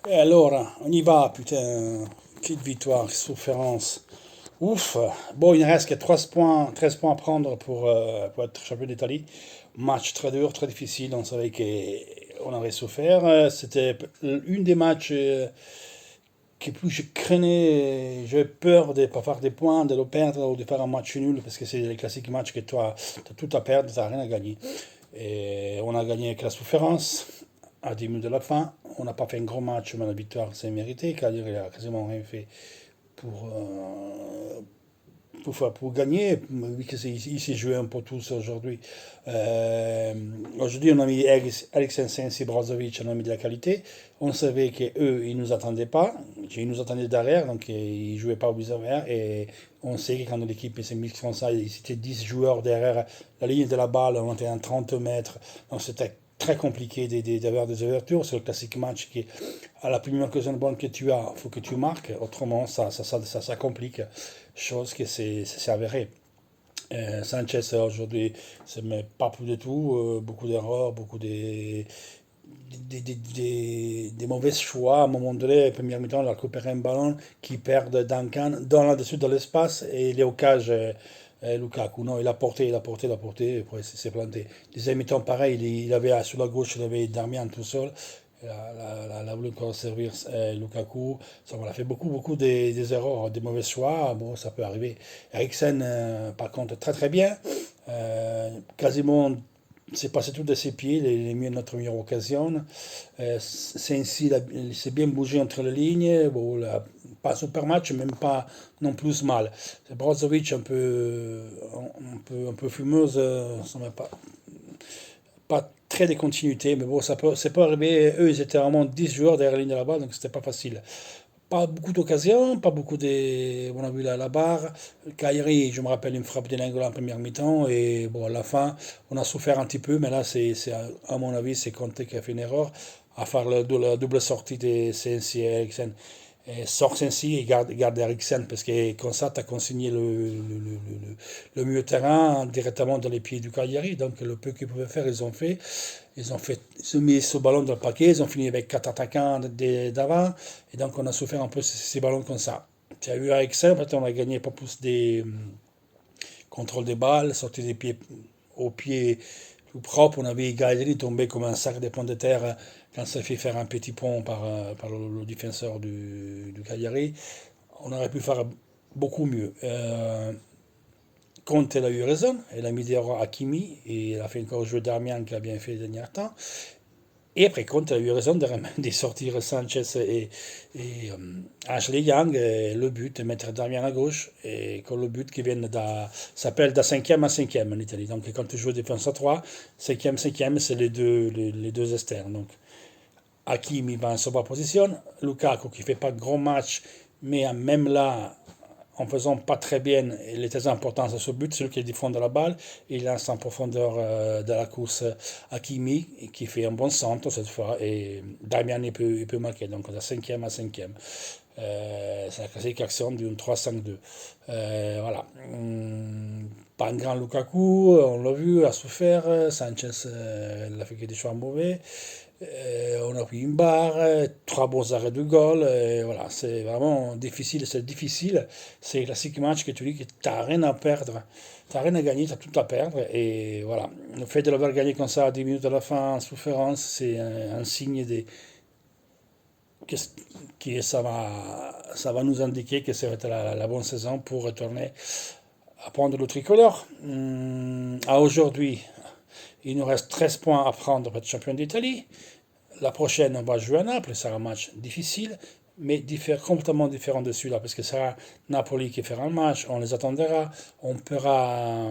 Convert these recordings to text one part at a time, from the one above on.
Et alors, on y va, putain. Petite victoire, souffrance. Ouf. Bon, il ne reste que 13 points à prendre pour être champion d'Italie. Match très dur, très difficile. On savait qu'on aurait souffert. C'était une des matchs que plus je craignais. J'avais peur de ne pas faire des points, de le perdre ou de faire un match nul parce que c'est les classiques matchs que toi, tu as tout à perdre, tu n'as rien à gagner. Et on a gagné avec la souffrance à 10 minutes de la fin. On n'a pas fait un gros match, mais la victoire c'est mérité, car il a quasiment rien fait pour, pour gagner, vu qu'il s'est joué un peu tous aujourd'hui. Aujourd'hui, on a mis Alexis Sensi, Brozovic, on a mis de la qualité. On savait qu'eux, ils ne nous attendaient pas. Ils nous attendaient derrière, donc ils ne jouaient pas au buzzer. Et on sait que quand l'équipe s'est mise comme ça, ils étaient 10 joueurs derrière la ligne de la balle, on était à 30 mètres. Donc c'était très compliqué d'avoir des ouvertures. C'est le classique match qui, à la première occasion de bonne que tu as, il faut que tu marques. Autrement, ça complique. Chose que c'est avéré. Sanchez aujourd'hui se met pas plus du tout, beaucoup d'erreurs, beaucoup des mauvais choix. À un moment donné, première mi-temps, il a récupéré un ballon qui perd Duncan dans là-dessus de l'espace et il est au cage. Lukaku, non, il a porté, et après il s'est planté. Deuxième mi-temps, pareil, il avait sur la gauche, il avait Darmian tout seul. Il a voulu encore servir Lukaku. Ça, on a fait beaucoup des erreurs, des mauvais choix. Bon, ça peut arriver. Eriksen, par contre, très très bien. Quasiment, c'est passé tout de ses pieds. Il est mieux notre meilleure occasion. Sensi, il s'est bien bougé entre les lignes. Bon, pas un super match, même pas non plus mal. Brozovic, un peu fumeuse, ça m'a pas très de continuité, mais bon, c'est pas arrivé. Eux, ils étaient vraiment 10 joueurs derrière la ligne là-bas, donc c'était pas facile. Pas beaucoup d'occasions, pas beaucoup de. On a vu la barre. Kairi, je me rappelle une frappe de Lenglet en première mi-temps, et bon, à la fin, on a souffert un petit peu, mais là, à mon avis, c'est Conte qui a fait une erreur à faire la double sortie de CNC et Eriksen. Sors ainsi et garde Eriksen, parce que comme ça, tu as consigné le milieu de terrain directement dans les pieds du Cagliari. Donc, le peu qu'ils pouvaient faire, ils ont fait. Ils ont mis ce ballon dans le paquet, ils ont fini avec 4 attaquants d'avant. Et donc, on a souffert un peu ces ballons comme ça. Tu as vu Eriksen, en fait, on a gagné pas plus des contrôles des balles, sortie des pieds au pied tout propre. On avait Gaël tombé comme un sac de pommes de terre quand ça fait faire un petit pont par le défenseur du Cagliari. On aurait pu faire beaucoup mieux. Conte, elle a eu raison, elle a mis des erreurs à Hakimi et elle a fait encore jouer Darmian qui a bien fait le dernier temps. Et après, Conte a eu raison de sortir Sanchez et Ashley Young, et le but, de mettre Darmian à gauche, et que le but qui vient s'appelle de 5e à 5e en Italie. Donc quand tu joues défense à 3, 5e, 5e, c'est les deux externes. Donc Hakimi va en position, Lukaku qui fait pas de gros match, mais même là, en faisant pas très bien, il est très important à ce but, celui qui défend de la balle, il lance en profondeur de la course Hakimi, qui fait un bon centre cette fois, et Damian il peut marquer, donc de 5e à 5e. C'est la classique action d'une 3-5-2. Voilà. Pas un grand Lukaku, on l'a vu, a souffert. Sanchez, il a fait des choix mauvais. On a pris une barre, trois bons arrêts de goal. Voilà, c'est vraiment difficile. C'est difficile. C'est le classique match que tu dis que tu n'as rien à perdre. Tu n'as rien à gagner, tu as tout à perdre. Et voilà, le fait de l'avoir gagné comme ça à 10 minutes de la fin en souffrance, c'est un signe que, que ça va nous indiquer que ça va être la bonne saison pour retourner à prendre le tricolore. À aujourd'hui, il nous reste 13 points à prendre pour être champion d'Italie. La prochaine, on va jouer à Naples. C'est un match difficile, mais complètement différent de celui-là, parce que c'est sera Napoli qui fera un match. On les attendra. On pourra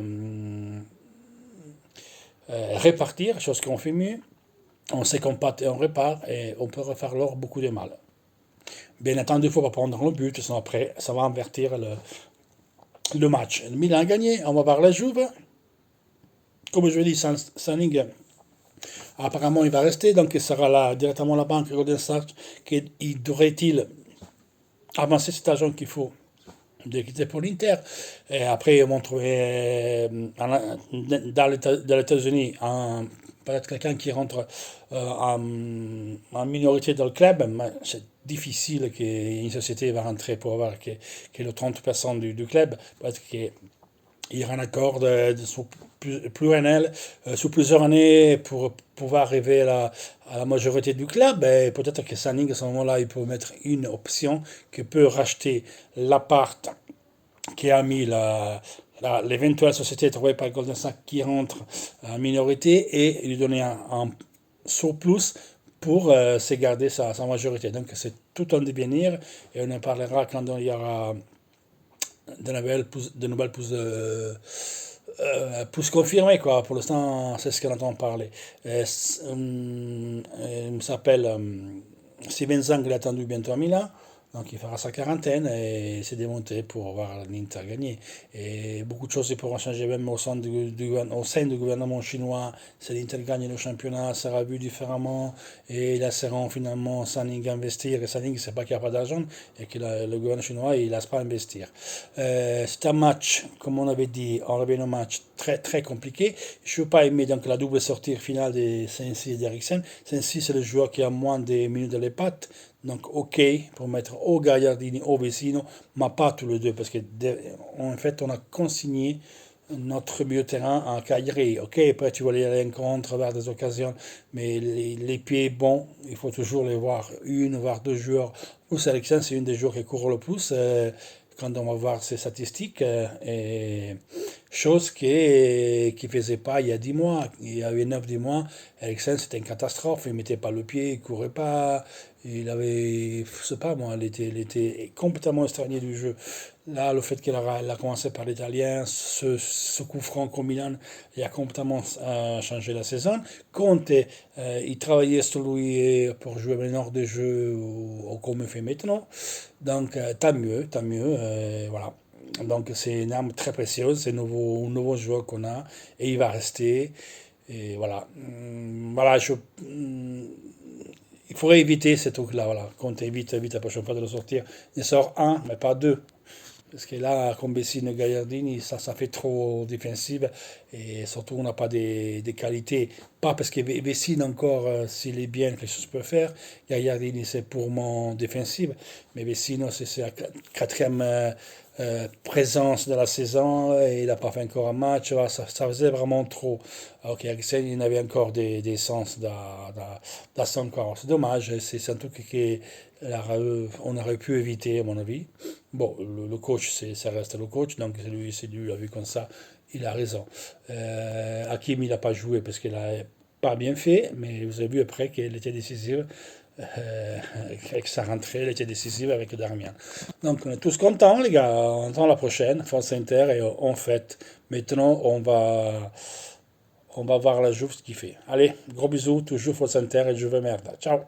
répartir, chose qu'on fait mieux. On sait qu'on part et on répart, et on peut refaire leur beaucoup de mal. Bien entendu, il faut pas prendre le but, sinon après, ça va invertir le match. Le Milan a gagné, on va voir la Juve. Comme je l'ai dit, Sanning, apparemment, il va rester, donc il sera là directement la banque Golden Sachs, qu'il devrait-il avancer cet argent qu'il faut de quitter pour l'Inter. Et après, ils vont trouver dans les États-Unis un peut-être quelqu'un qui rentre en minorité dans le club, mais c'est difficile qu'une société va rentrer pour avoir que le 30% du club. Peut-être qu'il y aura un accord sur pluriannuel, sur plusieurs années pour pouvoir arriver à la majorité du club. Et peut-être que Sanning, à ce moment-là, il peut mettre une option qui peut racheter l'appart qui a mis l'éventuelle société trouvée par Golden Sachs qui rentre en minorité et lui donner un surplus pour se garder sa majorité. Donc c'est tout un devenir et on en parlera quand il y aura de nouvelles pousses confirmées, quoi. Pour l'instant, c'est ce qu'on entend parler. Il s'appelle Steven Zhang, il est attendu bientôt à Milan. Donc il fera sa quarantaine et s'est démonté pour voir l'Inter gagner. Et beaucoup de choses pourront changer même au sein du gouvernement chinois. Si l'Inter gagne le championnat, sera vu différemment et laisseront finalement Sanning investir. Et Sanning, c'est pas qu'il n'y a pas d'argent et que le gouvernement chinois, il ne laisse pas investir. C'est un match, comme on avait dit, on revient au match très très compliqué. Je n'ai pas aimé donc la double sortie finale de Sensi et d'Eriksen. Sensi, c'est le joueur qui a moins de minutes de les pattes. Donc, ok, pour mettre au Gagliardini, au Vecino, mais pas tous les deux, parce que en fait, on a consigné notre milieu de terrain à Cagliari. Ok, après tu vas aller à l'encontre vers des occasions, mais les pieds bons, il faut toujours les voir, une, voire deux joueurs. Ou Sélection, c'est une des joueurs qui court le plus. Quand on va voir ses statistiques, et chose qui faisait pas il y a 10 mois, il y avait 9-10 mois, Eriksen c'était une catastrophe, il mettait pas le pied, il courait pas, il avait, je sais pas moi, il était complètement étraigné du jeu. Là, le fait qu'elle a commencé par l'italien, ce coup franc au Milan, il a complètement changé la saison. Conte, il travaillait sur lui pour jouer maintenant des jeux comme il fait maintenant. Donc, tant mieux, voilà. Donc, c'est une arme très précieuse, c'est un nouveau joueur qu'on a, et il va rester. Et voilà. Voilà, il faudrait éviter ces trucs-là, voilà. Quand tu évites la prochaine fois de le sortir, il sort un, mais pas deux. Parce que là, comme Vecino et Gagliardini, ça fait trop défensive. Et surtout, on n'a pas des qualités. Pas parce que Vecino, encore, s'il est bien, quelque chose peut faire. Gagliardini, c'est purement défensive. Mais Vecino, c'est la quatrième présence de la saison. Et il n'a pas fait encore un match. Voilà, ça faisait vraiment trop. Alors qu'Eriksen, il avait encore des sens dans son corps. C'est dommage. C'est un truc on aurait pu éviter, à mon avis. Bon, le coach, ça reste le coach, donc c'est lui l'a vu comme ça, il a raison. Hakim, il n'a pas joué parce qu'il n'a pas bien fait, mais vous avez vu après qu'il était décisif, avec sa rentrée, il était décisif avec Darmian. Donc on est tous contents, les gars, on attend la prochaine, France Inter, et on fête. Maintenant, on va voir la Juve ce qu'il fait. Allez, gros bisous, toujours France Inter et Juve merde. Ciao!